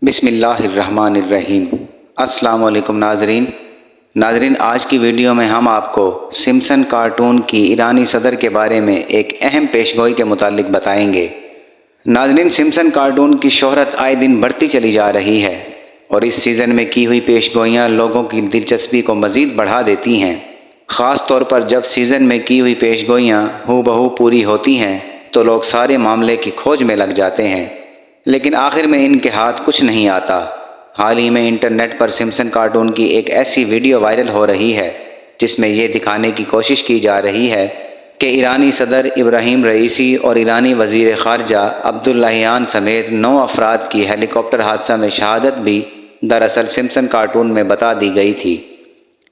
بسم اللہ الرحمن الرحیم۔ السلام علیکم ناظرین، آج کی ویڈیو میں ہم آپ کو سمپسن کارٹون کی ایرانی صدر کے بارے میں ایک اہم پیشگوئی کے متعلق بتائیں گے۔ ناظرین، سمپسن کارٹون کی شہرت آئے دن بڑھتی چلی جا رہی ہے اور اس سیزن میں کی ہوئی پیشگوئیاں لوگوں کی دلچسپی کو مزید بڑھا دیتی ہیں۔ خاص طور پر جب سیزن میں کی ہوئی پیشگوئیاں ہو بہو پوری ہوتی ہیں تو لوگ سارے معاملے کی کھوج میں لگ جاتے ہیں، لیکن آخر میں ان کے ہاتھ کچھ نہیں آتا۔ حال ہی میں انٹرنیٹ پر سمپسن کارٹون کی ایک ایسی ویڈیو وائرل ہو رہی ہے جس میں یہ دکھانے کی کوشش کی جا رہی ہے کہ ایرانی صدر ابراہیم رئیسی اور ایرانی وزیر خارجہ عبداللہیان سمیت 9 افراد کی ہیلی کاپٹر حادثہ میں شہادت بھی دراصل سمپسن کارٹون میں بتا دی گئی تھی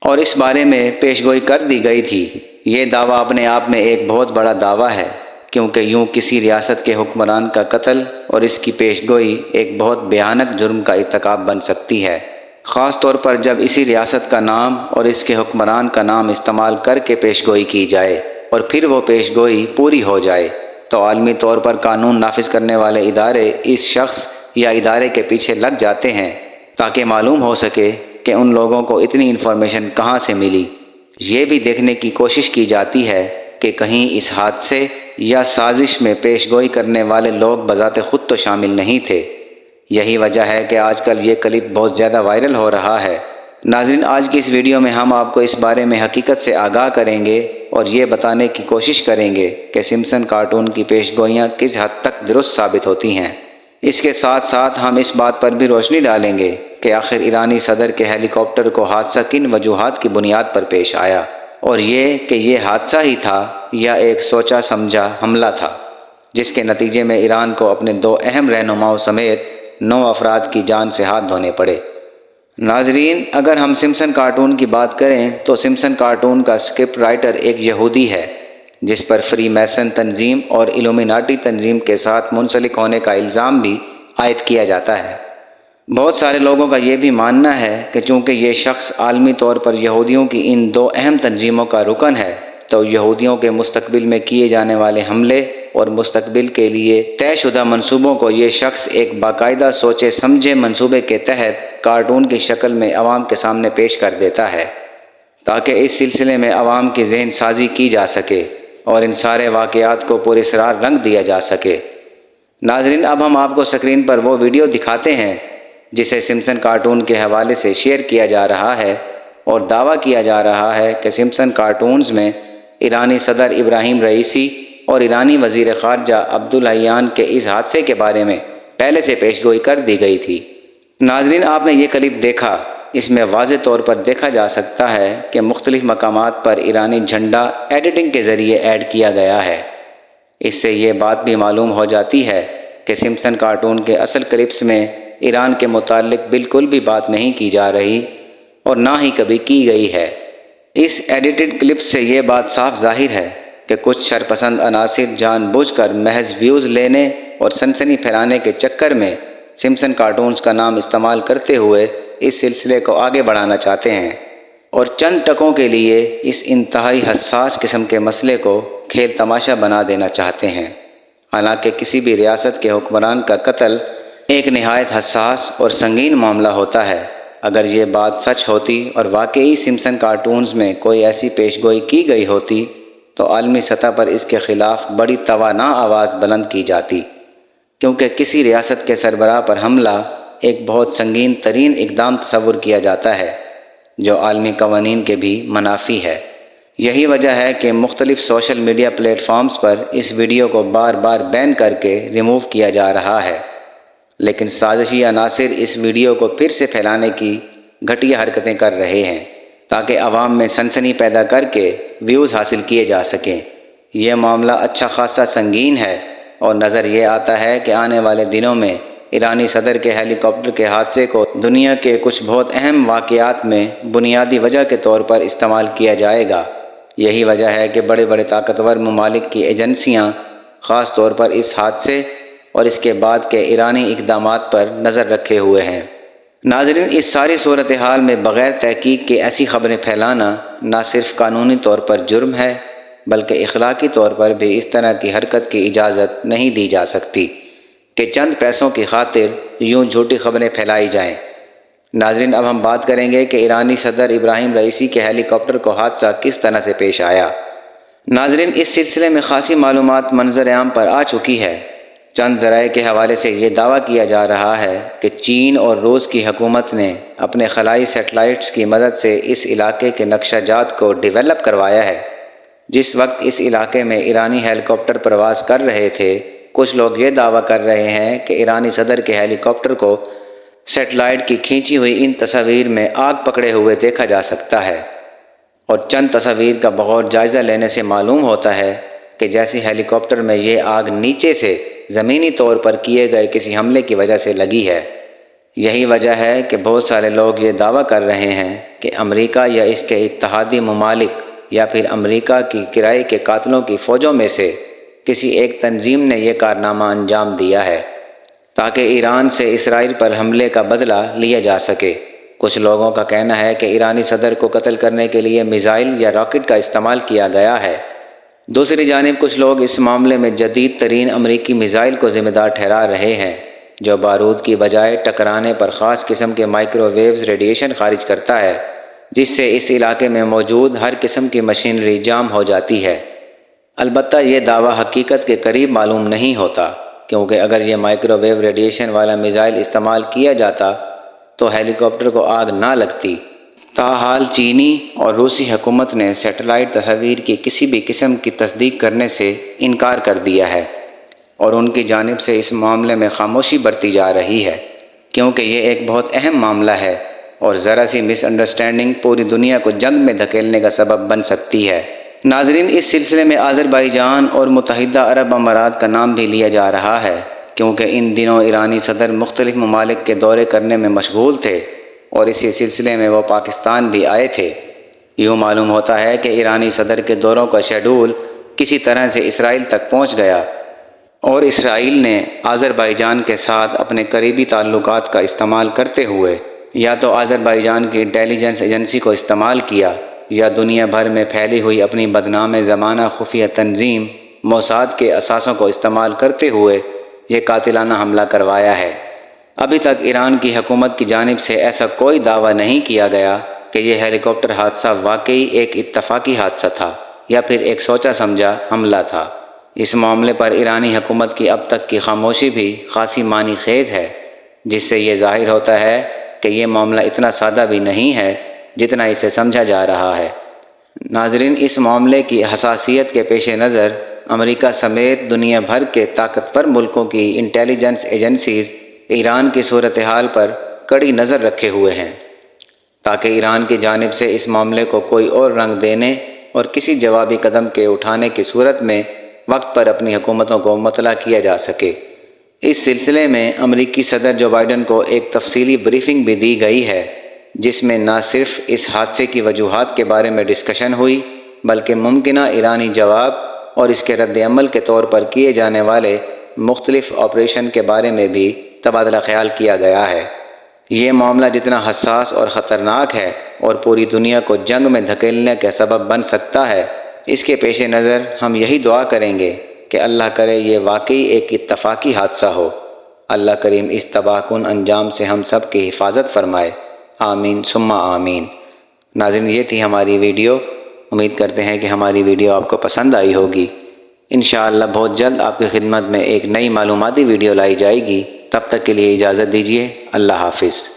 اور اس بارے میں پیشگوئی کر دی گئی تھی۔ یہ دعویٰ اپنے آپ میں ایک بہت بڑا دعویٰ ہے، کیونکہ یوں کسی ریاست کے حکمران کا قتل اور اس کی پیشگوئی ایک بہت بھیانک جرم کا ارتکاب بن سکتی ہے، خاص طور پر جب اسی ریاست کا نام اور اس کے حکمران کا نام استعمال کر کے پیشگوئی کی جائے اور پھر وہ پیشگوئی پوری ہو جائے تو عالمی طور پر قانون نافذ کرنے والے ادارے اس شخص یا ادارے کے پیچھے لگ جاتے ہیں تاکہ معلوم ہو سکے کہ ان لوگوں کو اتنی انفارمیشن کہاں سے ملی۔ یہ بھی دیکھنے کی کوشش کی جاتی ہے کہ کہیں اس حادثے یا سازش میں پیشگوئی کرنے والے لوگ بذات خود تو شامل نہیں تھے۔ یہی وجہ ہے کہ آج کل یہ کلپ بہت زیادہ وائرل ہو رہا ہے۔ ناظرین، آج کی اس ویڈیو میں ہم آپ کو اس بارے میں حقیقت سے آگاہ کریں گے اور یہ بتانے کی کوشش کریں گے کہ سمپسن کارٹون کی پیشگوئیاں کس حد تک درست ثابت ہوتی ہیں۔ اس کے ساتھ ساتھ ہم اس بات پر بھی روشنی ڈالیں گے کہ آخر ایرانی صدر کے ہیلی کاپٹر کو حادثہ کن وجوہات کی بنیاد پر پیش آیا، اور یہ کہ یہ حادثہ ہی تھا یا ایک سوچا سمجھا حملہ تھا جس کے نتیجے میں ایران کو اپنے 2 اہم رہنماؤں سمیت 9 افراد کی جان سے ہاتھ دھونے پڑے۔ ناظرین، اگر ہم سمپسن کارٹون کی بات کریں تو سمپسن کارٹون کا اسکرپٹ رائٹر ایک یہودی ہے جس پر فری میسن تنظیم اور ایلومیناٹی تنظیم کے ساتھ منسلک ہونے کا الزام بھی عائد کیا جاتا ہے۔ بہت سارے لوگوں کا یہ بھی ماننا ہے کہ چونکہ یہ شخص عالمی طور پر یہودیوں کی ان 2 اہم تنظیموں کا رکن ہے تو یہودیوں کے مستقبل میں کیے جانے والے حملے اور مستقبل کے لیے طے شدہ منصوبوں کو یہ شخص ایک باقاعدہ سوچے سمجھے منصوبے کے تحت کارٹون کی شکل میں عوام کے سامنے پیش کر دیتا ہے تاکہ اس سلسلے میں عوام کی ذہن سازی کی جا سکے اور ان سارے واقعات کو پراسرار رنگ دیا جا سکے۔ ناظرین، اب ہم آپ کو سکرین پر وہ ویڈیو دکھاتے ہیں جسے سمپسن کارٹون کے حوالے سے شیئر کیا جا رہا ہے اور دعویٰ کیا جا رہا ہے کہ سمپسن کارٹونز میں ایرانی صدر ابراہیم رئیسی اور ایرانی وزیر خارجہ عبداللہیان کے اس حادثے کے بارے میں پہلے سے پیشگوئی کر دی گئی تھی۔ ناظرین، آپ نے یہ کلپ دیکھا، اس میں واضح طور پر دیکھا جا سکتا ہے کہ مختلف مقامات پر ایرانی جھنڈا ایڈیٹنگ کے ذریعے ایڈ کیا گیا ہے۔ اس سے یہ بات بھی معلوم ہو جاتی ہے کہ سمپسن کارٹون کے اصل کلپس میں ایران کے متعلق بالکل بھی بات نہیں کی جا رہی اور نہ ہی کبھی کی گئی ہے۔ اس ایڈیٹڈ کلپس سے یہ بات صاف ظاہر ہے کہ کچھ شرپسند عناصر جان بوجھ کر محض ویوز لینے اور سنسنی پھیلانے کے چکر میں سمپسن کارٹونز کا نام استعمال کرتے ہوئے اس سلسلے کو آگے بڑھانا چاہتے ہیں اور چند ٹکوں کے لیے اس انتہائی حساس قسم کے مسئلے کو کھیل تماشا بنا دینا چاہتے ہیں۔ حالانکہ کسی بھی ریاست کے حکمران کا قتل ایک نہایت حساس اور سنگین معاملہ ہوتا ہے۔ اگر یہ بات سچ ہوتی اور واقعی سمپسن کارٹونز میں کوئی ایسی پیشگوئی کی گئی ہوتی تو عالمی سطح پر اس کے خلاف بڑی توانا آواز بلند کی جاتی، کیونکہ کسی ریاست کے سربراہ پر حملہ ایک بہت سنگین ترین اقدام تصور کیا جاتا ہے جو عالمی قوانین کے بھی منافی ہے۔ یہی وجہ ہے کہ مختلف سوشل میڈیا پلیٹ فارمز پر اس ویڈیو کو بار بار بین کر کے ریموو کیا جا رہا ہے، لیکن سازشی عناصر اس ویڈیو کو پھر سے پھیلانے کی گھٹیا حرکتیں کر رہے ہیں تاکہ عوام میں سنسنی پیدا کر کے ویوز حاصل کیے جا سکیں۔ یہ معاملہ اچھا خاصا سنگین ہے اور نظر یہ آتا ہے کہ آنے والے دنوں میں ایرانی صدر کے ہیلی کاپٹر کے حادثے کو دنیا کے کچھ بہت اہم واقعات میں بنیادی وجہ کے طور پر استعمال کیا جائے گا۔ یہی وجہ ہے کہ بڑے بڑے طاقتور ممالک کی ایجنسیاں خاص طور پر اس حادثے اور اس کے بعد کے ایرانی اقدامات پر نظر رکھے ہوئے ہیں۔ ناظرین، اس ساری صورتحال میں بغیر تحقیق کے ایسی خبریں پھیلانا نہ صرف قانونی طور پر جرم ہے بلکہ اخلاقی طور پر بھی اس طرح کی حرکت کی اجازت نہیں دی جا سکتی، کہ چند پیسوں کی خاطر یوں جھوٹی خبریں پھیلائی جائیں۔ ناظرین، اب ہم بات کریں گے کہ ایرانی صدر ابراہیم رئیسی کے ہیلی کاپٹر کو حادثہ کس طرح سے پیش آیا۔ ناظرین، اس سلسلے میں خاصی معلومات منظر عام پر آ چکی ہے۔ چند ذرائع کے حوالے سے یہ دعویٰ کیا جا رہا ہے کہ چین اور روس کی حکومت نے اپنے خلائی سیٹلائٹس کی مدد سے اس علاقے کے نقشہ جات کو ڈیولپ کروایا ہے۔ جس وقت اس علاقے میں ایرانی ہیلی کاپٹر پرواز کر رہے تھے، کچھ لوگ یہ دعویٰ کر رہے ہیں کہ ایرانی صدر کے ہیلی کاپٹر کو سیٹلائٹ کی کھینچی ہوئی ان تصاویر میں آگ پکڑے ہوئے دیکھا جا سکتا ہے، اور چند تصاویر کا بغور جائزہ لینے سے معلوم ہوتا ہے کہ جیسی ہیلی کاپٹر میں یہ آگ نیچے سے زمینی طور پر کیے گئے کسی حملے کی وجہ سے لگی ہے۔ یہی وجہ ہے کہ بہت سارے لوگ یہ دعویٰ کر رہے ہیں کہ امریکہ یا اس کے اتحادی ممالک یا پھر امریکہ کی کرائے کے قاتلوں کی فوجوں میں سے کسی ایک تنظیم نے یہ کارنامہ انجام دیا ہے تاکہ ایران سے اسرائیل پر حملے کا بدلہ لیا جا سکے۔ کچھ لوگوں کا کہنا ہے کہ ایرانی صدر کو قتل کرنے کے لیے میزائل یا راکٹ کا استعمال کیا گیا ہے۔ دوسری جانب کچھ لوگ اس معاملے میں جدید ترین امریکی میزائل کو ذمہ دار ٹھہرا رہے ہیں، جو بارود کی بجائے ٹکرانے پر خاص قسم کے مائکرو ویوز ریڈیشن خارج کرتا ہے، جس سے اس علاقے میں موجود ہر قسم کی مشینری جام ہو جاتی ہے۔ البتہ یہ دعویٰ حقیقت کے قریب معلوم نہیں ہوتا، کیونکہ اگر یہ مائکرو ویو ریڈیشن والا میزائل استعمال کیا جاتا تو ہیلی کاپٹر کو آگ نہ لگتی۔ تاحال چینی اور روسی حکومت نے سیٹلائٹ تصاویر کی کسی بھی قسم کی تصدیق کرنے سے انکار کر دیا ہے، اور ان کی جانب سے اس معاملے میں خاموشی برتی جا رہی ہے، کیونکہ یہ ایک بہت اہم معاملہ ہے اور ذرا سی مس انڈرسٹینڈنگ پوری دنیا کو جنگ میں دھکیلنے کا سبب بن سکتی ہے۔ ناظرین، اس سلسلے میں آذربائیجان اور متحدہ عرب امارات کا نام بھی لیا جا رہا ہے، کیونکہ ان دنوں ایرانی صدر مختلف ممالک کے دورے کرنے میں مشغول تھے اور اسی سلسلے میں وہ پاکستان بھی آئے تھے۔ یوں معلوم ہوتا ہے کہ ایرانی صدر کے دوروں کا شیڈول کسی طرح سے اسرائیل تک پہنچ گیا اور اسرائیل نے آذربائیجان کے ساتھ اپنے قریبی تعلقات کا استعمال کرتے ہوئے یا تو آذربائیجان کی انٹیلیجنس ایجنسی کو استعمال کیا یا دنیا بھر میں پھیلی ہوئی اپنی بدنام زمانہ خفیہ تنظیم موساد کے اثاثوں کو استعمال کرتے ہوئے یہ قاتلانہ حملہ کروایا ہے۔ ابھی تک ایران کی حکومت کی جانب سے ایسا کوئی دعویٰ نہیں کیا گیا کہ یہ ہیلی کاپٹر حادثہ واقعی ایک اتفاقی حادثہ تھا یا پھر ایک سوچا سمجھا حملہ تھا۔ اس معاملے پر ایرانی حکومت کی اب تک کی خاموشی بھی خاصی معنی خیز ہے، جس سے یہ ظاہر ہوتا ہے کہ یہ معاملہ اتنا سادہ بھی نہیں ہے جتنا اسے سمجھا جا رہا ہے۔ ناظرین، اس معاملے کی حساسیت کے پیش نظر امریکہ سمیت دنیا بھر کے طاقتور ملکوں کی انٹیلیجنس ایجنسیز ایران کی صورتحال پر کڑی نظر رکھے ہوئے ہیں، تاکہ ایران کی جانب سے اس معاملے کو کوئی اور رنگ دینے اور کسی جوابی قدم کے اٹھانے کی صورت میں وقت پر اپنی حکومتوں کو مطلع کیا جا سکے۔ اس سلسلے میں امریکی صدر جو بائیڈن کو ایک تفصیلی بریفنگ بھی دی گئی ہے، جس میں نہ صرف اس حادثے کی وجوہات کے بارے میں ڈسکشن ہوئی بلکہ ممکنہ ایرانی جواب اور اس کے رد عمل کے طور پر کیے جانے والے مختلف آپریشن کے بارے میں بھی تبادلہ خیال کیا گیا ہے۔ یہ معاملہ جتنا حساس اور خطرناک ہے اور پوری دنیا کو جنگ میں دھکیلنے کا سبب بن سکتا ہے، اس کے پیش نظر ہم یہی دعا کریں گے کہ اللہ کرے یہ واقعی ایک اتفاقی حادثہ ہو۔ اللہ کریم اس تباہ کن انجام سے ہم سب کی حفاظت فرمائے، آمین ثم آمین۔ ناظرین، یہ تھی ہماری ویڈیو۔ امید کرتے ہیں کہ ہماری ویڈیو آپ کو پسند آئی ہوگی۔ انشاءاللہ بہت جلد آپ کی خدمت میں ایک نئی معلوماتی ویڈیو لائی جائے گی۔ تب تک کے لیے اجازت دیجیے۔ اللہ حافظ۔